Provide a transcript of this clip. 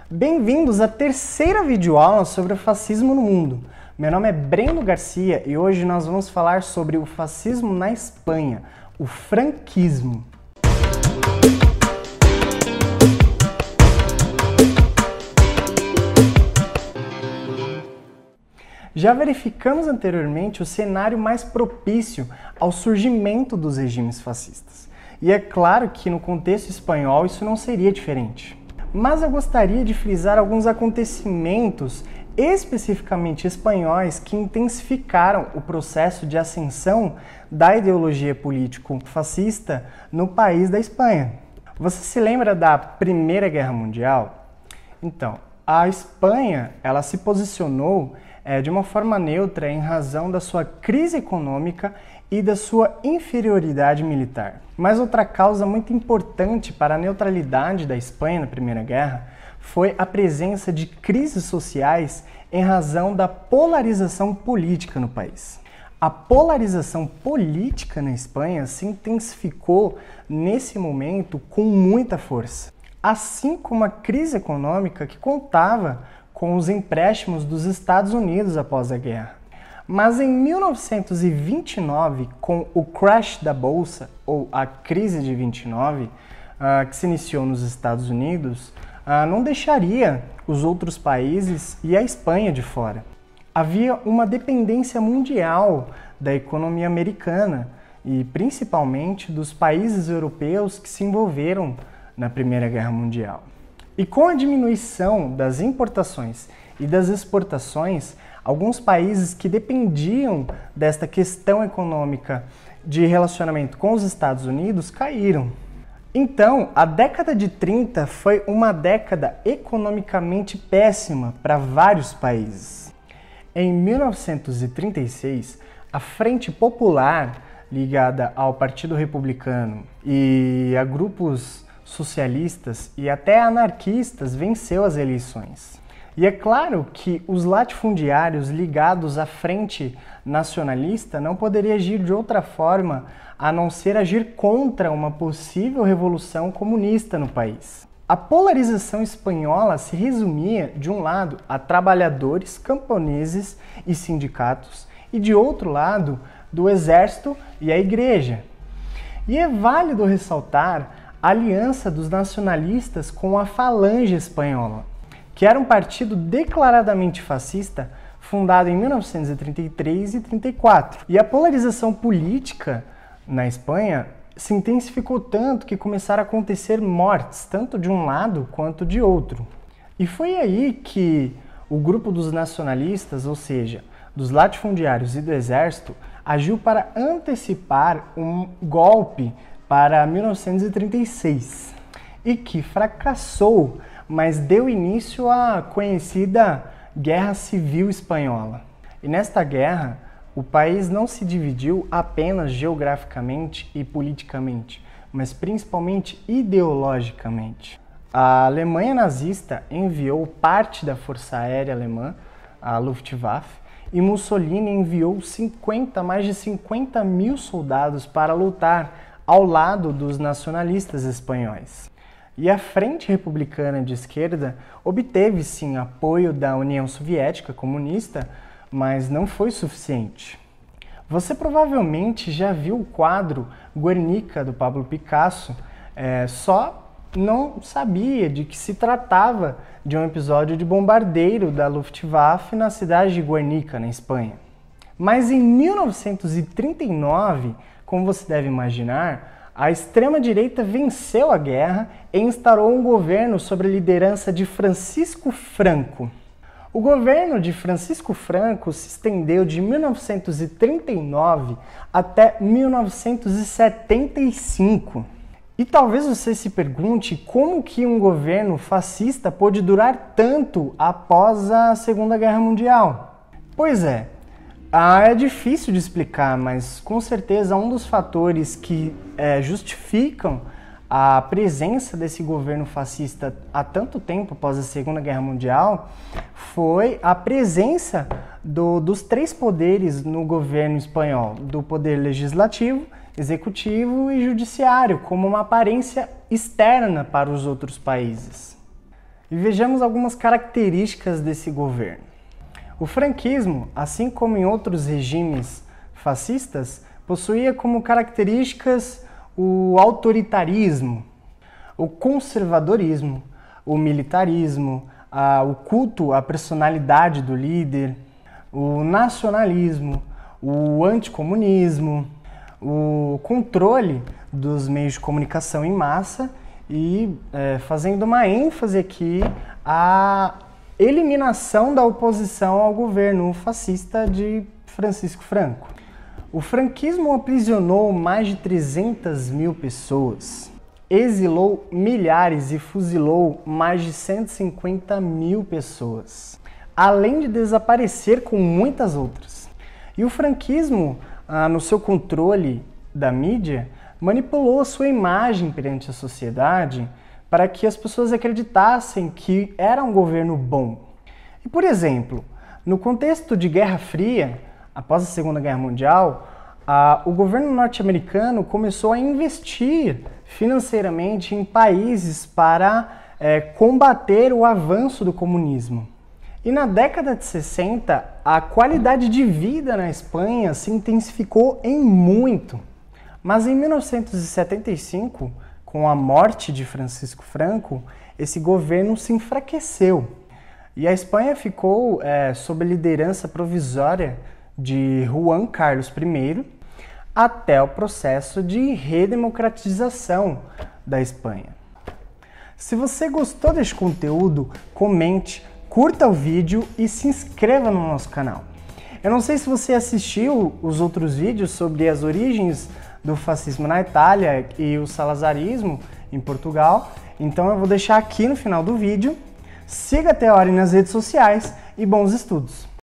Bem-vindos à terceira videoaula sobre o fascismo no mundo. Meu nome é Breno Garcia e hoje nós vamos falar sobre o fascismo na Espanha, o franquismo. Já verificamos anteriormente o cenário mais propício ao surgimento dos regimes fascistas. E é claro que no contexto espanhol isso não seria diferente. Mas eu gostaria de frisar alguns acontecimentos especificamente espanhóis que intensificaram o processo de ascensão da ideologia político-fascista no país da Espanha. Você se lembra da Primeira Guerra Mundial? Então, a Espanha ela se posicionou de uma forma neutra em razão da sua crise econômica e da sua inferioridade militar. Mas outra causa muito importante para a neutralidade da Espanha na Primeira Guerra foi a presença de crises sociais em razão da polarização política no país. A polarização política na Espanha se intensificou nesse momento com muita força, assim como a crise econômica que contava com os empréstimos dos Estados Unidos após a guerra. Mas em 1929, com o crash da Bolsa, ou a crise de 29, que se iniciou nos Estados Unidos, não deixaria os outros países e a Espanha de fora. Havia uma dependência mundial da economia americana e principalmente dos países europeus que se envolveram na Primeira Guerra Mundial. E com a diminuição das importações e das exportações, alguns países que dependiam desta questão econômica de relacionamento com os Estados Unidos caíram. Então, a década de 30 foi uma década economicamente péssima para vários países. Em 1936, a Frente Popular, ligada ao Partido Republicano e a grupos socialistas e até anarquistas, venceu as eleições. E é claro que os latifundiários ligados à Frente Nacionalista não poderiam agir de outra forma a não ser agir contra uma possível revolução comunista no país. A polarização espanhola se resumia, de um lado, a trabalhadores, camponeses e sindicatos, e de outro lado, do exército e a igreja. E é válido ressaltar a aliança dos nacionalistas com a Falange Espanhola, que era um partido declaradamente fascista, fundado em 1933 e 34. E a polarização política na Espanha se intensificou tanto que começaram a acontecer mortes, tanto de um lado quanto de outro. E foi aí que o grupo dos nacionalistas, ou seja, dos latifundiários e do exército, agiu para antecipar um golpe para 1936 e que fracassou, mas deu início à conhecida Guerra Civil Espanhola. E nesta guerra, o país não se dividiu apenas geograficamente e politicamente, mas principalmente ideologicamente. A Alemanha nazista enviou parte da Força Aérea Alemã, a Luftwaffe, e Mussolini enviou mais de 50 mil soldados para lutar ao lado dos nacionalistas espanhóis. E a Frente Republicana de Esquerda obteve sim apoio da União Soviética comunista, mas não foi suficiente. Você provavelmente já viu o quadro Guernica do Pablo Picasso, só não sabia de que se tratava de um episódio de bombardeio da Luftwaffe na cidade de Guernica, na Espanha. Mas em 1939, como você deve imaginar, a extrema-direita venceu a guerra e instaurou um governo sob a liderança de Francisco Franco. O governo de Francisco Franco se estendeu de 1939 até 1975. E talvez você se pergunte como que um governo fascista pôde durar tanto após a Segunda Guerra Mundial. Pois é, é difícil de explicar, mas com certeza um dos fatores que justificam a presença desse governo fascista há tanto tempo após a Segunda Guerra Mundial foi a presença dos três poderes no governo espanhol, do poder legislativo, executivo e judiciário, como uma aparência externa para os outros países. E vejamos algumas características desse governo. O franquismo, assim como em outros regimes fascistas, possuía como características o autoritarismo, o conservadorismo, o militarismo, o culto à personalidade do líder, o nacionalismo, o anticomunismo, o controle dos meios de comunicação em massa e fazendo uma ênfase aqui a eliminação da oposição ao governo fascista de Francisco Franco. O franquismo aprisionou mais de 300 mil pessoas, exilou milhares e fuzilou mais de 150 mil pessoas, além de desaparecer com muitas outras. E o franquismo, no seu controle da mídia, manipulou a sua imagem perante a sociedade para que as pessoas acreditassem que era um governo bom. E, por exemplo, no contexto de Guerra Fria, após a Segunda Guerra Mundial, o governo norte-americano começou a investir financeiramente em países para combater o avanço do comunismo. E na década de 60, a qualidade de vida na Espanha se intensificou em muito. Mas em 1975, com a morte de Francisco Franco, esse governo se enfraqueceu. E a Espanha ficou sob a liderança provisória de Juan Carlos I até o processo de redemocratização da Espanha. Se você gostou deste conteúdo, comente, curta o vídeo e se inscreva no nosso canal. Eu não sei se você assistiu os outros vídeos sobre as origens do fascismo na Itália e o salazarismo em Portugal, então eu vou deixar aqui no final do vídeo. Siga a Teori nas redes sociais e bons estudos!